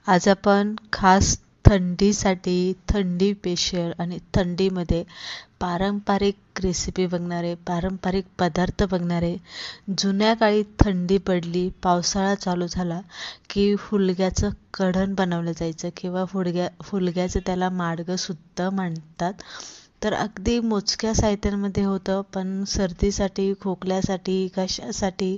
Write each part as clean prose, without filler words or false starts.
आज आपण खास थंडीसाठी, थंडी स्पेशल आणि थंडीमध्ये पारंपरिक रेसिपी बघणारे, पारंपरिक पदार्थ बघणारे. जुन्या काळी थंडी पडली, पावसाळा चालू झाला की हुलग्याचं कढण बनवलं जायचं किंवा हुलग्याचं त्याला माडगं सुद्धा म्हणतात. तर अगदी मोजक्या साहित्यांमध्ये होतं, पण सर्दीसाठी, खोकल्यासाठी, कशासाठी,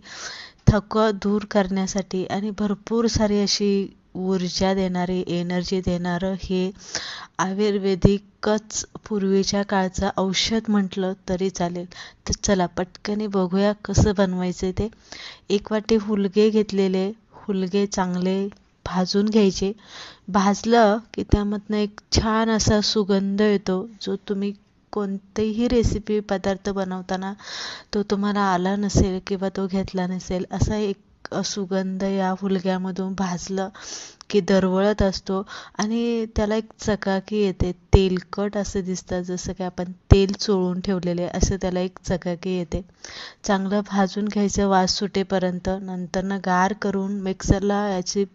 थकवा दूर करण्यासाठी आणि भरपूर सारी अशी ऊर्जा देणारी, एनर्जी देणारं हे आयुर्वेदिकच पूर्वीच्या काळचं औषध म्हटलं तरी चालेल. तर चला पटकन बघूया कसं बनवायचं ते. एक वाटी हुलगे घेतलेले, हुलगे चांगले भाजून घ्यायचे. भाजलं की त्यामधनं एक छान असा सुगंध येतो, जो तुम्ही कोणतेही रेसिपी पदार्थ बनवताना तो तुम्हाला आला नसेल किंवा तो घेतला नसेल. असा एक सुगंध या हुलग्यामधून भाजलं की दरवळत असतो आणि त्याला एक चकाकी येते. तेलकट असं दिसतं, जसं की आपण तेल चोळून ठेवलेले असं त्याला एक चकाकी येते. चांगलं भाजून घ्यायचं वास सुटेपर्यंत. नंतरनं गार करून मिक्सरला याची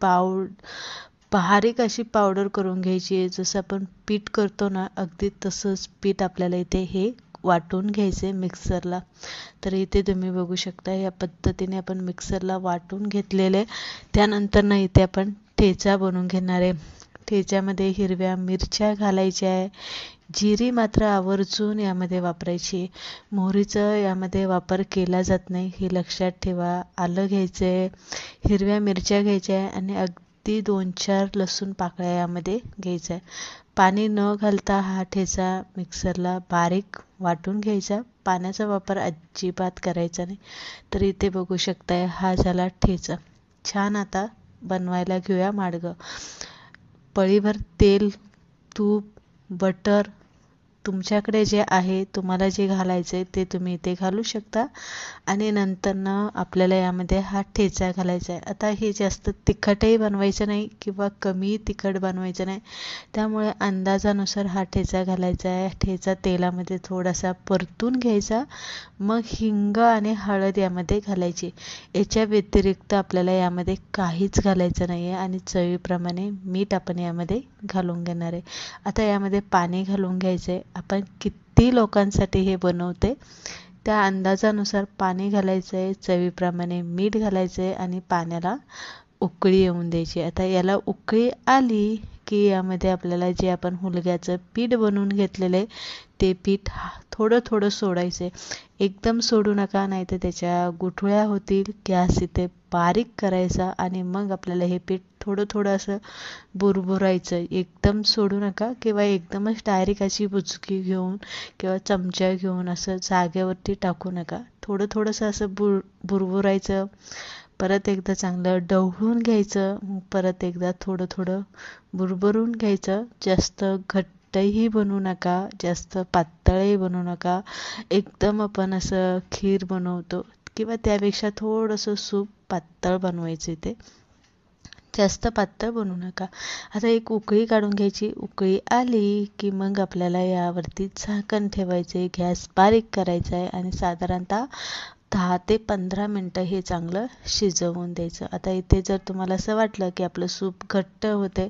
बारीक अशी पावडर करून घ्यायची. जसं आपण पीठ करतो ना, अगदी तसंच पीठ आपल्याला इथे हे वाटून घ्यायचे मिक्सरला. तर इथे तुम्ही बघू शकता या पद्धतीने आपण मिक्सरला वाटून घेतलेले. त्यानंतर ना इथे आपण ठेचा बनवून घेणार आहे. ठेच्यामध्ये हिरव्या मिरच्या घालायच्या आहे. जिरी मात्र आवर्जून यामध्ये वापरायची. मोहरीचं यामध्ये वापर केला जात नाही, हे लक्षात ठेवा. आलं घ्यायचं आहे, हिरव्या मिरच्या घ्यायच्या आहे आणि अगदी 2-4 लसूण पाकळ्या यामध्ये घ्यायच्या आहे. पाणी न घालता हा ठेचा मिक्सरला बारीक वाटून घ्यायचा. पाण्याचा वापर अजिबात करायचा नाही. तर इथे बघू शकताय हा झाला ठेचा. छान. आता बनवायला घेऊया माडगं. पळीभर तेल, तूप, बटर तुमच्याकडे जे आहे, तुम्हाला जे घालायचे ते तुम्ही इथे घालू शकता. आणि नंतरनं आपल्याला यामध्ये हा ठेचा घालायचा आहे. आता हे जास्त तिखटही बनवायचं नाही किंवा कमी तिखट बनवायचं नाही, त्यामुळे अंदाजानुसार हा ठेचा घालायचा आहे. ठेचा तेलामध्ये थोडासा परतून घ्यायचा, मग हिंग आणि हळद यामध्ये घालायची. याच्या व्यतिरिक्त आपल्याला यामध्ये काहीच घालायचं नाही आहे आणि चवीप्रमाणे मीठ आपण यामध्ये घालून घेणार आहे. आता यामध्ये पाणी घालून घ्यायचं आहे. आपण किती लोकांसाठी हे बनवते त्या अंदाजानुसार पाणी घालायचं आहे, चवीप्रमाणे मीठ घालायचं आहे आणि पाण्याला उकळी येऊन द्यायची. आता याला उकळी आली की यामध्ये आपल्याला जे आपण हुलग्याचं पीठ बनवून घेतलेलं आहे ते पीठ थोडं थोडं सोडायचं आहे. एकदम सोडू नका, नाही तर त्याच्या गुठळ्या होतील. गॅस इथे बारीक करायचा आणि मग आपल्याला हे पीठ थोडं थोडं असं बुरबुरायचं. एकदम सोडू नका किंवा एकदमच डायरेक्ट अशी बुचकी घेऊन किंवा चमचा घेऊन असं जागेवरती टाकू नका. थोडं थोडंसं असं बुरबुरायचं. परत एकदा चांगलं ढवळून घ्यायचं. परत एकदा थोडं थोडं बुरबुरून घ्यायचं. जास्त घट्टही बनवू नका, जास्त पातळही बनवू नका. एकदम आपण असं खीर बनवतो किंवा त्यापेक्षा थोडंसं सूप पातळ बनवायचं इथे, जास्त पातळ बनवू नका. आता एक उकळी काढून घ्यायची. उकळी आली की मग आपल्याला यावरती झाकण ठेवायचे, गॅस बारीक करायचा आहे आणि साधारणतः 10 ते 15 मिनटं हे चांगलं शिजवून द्यायचं. आता इथे जर तुम्हाला असं वाटलं की आपलं सूप घट्ट होते,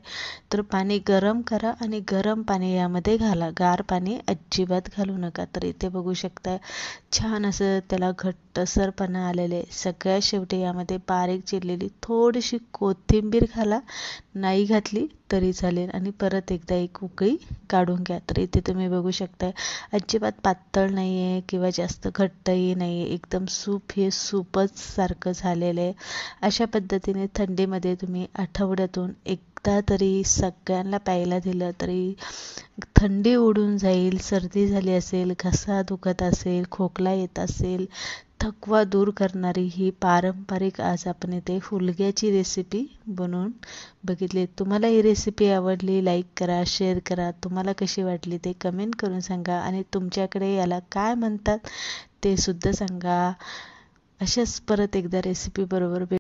तर पाणी गरम करा आणि गरम पाणी यामध्ये घाला. गार पाणी अजिबात घालू नका. तर इथे बघू शकता छान असं त्याला घट्टसरपणा आलेले. सगळ्यात शेवटी यामध्ये बारीक चिरलेली थोडीशी कोथिंबीर घाला, नाही घातली तरी चालेल आणि परत एकदा एक उकळी काढून घ्या. तर इथे तुम्ही बघू शकता अजिबात पातळ नाही आहे किंवा जास्त घट्टही नाही आहे. एकदम सूप हे सूपच सारखं झालेलं आहे. अशा पद्धतीने थंडीमध्ये तुम्ही आठवड्यातून एकदा तरी सगळ्यांना प्यायला दिलं तरी थंडी उडून जाईल. सर्दी झाली असेल, घसा दुखत असेल, खोकला येत असेल, थकवा दूर करणारी ही पारंपरिक आज आपण इथे हुलग्याची रेसिपी बनवून बघितली. तुम्हाला ही रेसिपी आवडली, लाईक करा, शेअर करा. तुम्हाला कशी वाटली ते कमेंट करून सांगा आणि तुमच्याकडे याला काय म्हणतात ते सुद्धा सांगा. अशाच परत एकदा रेसिपी बरोबर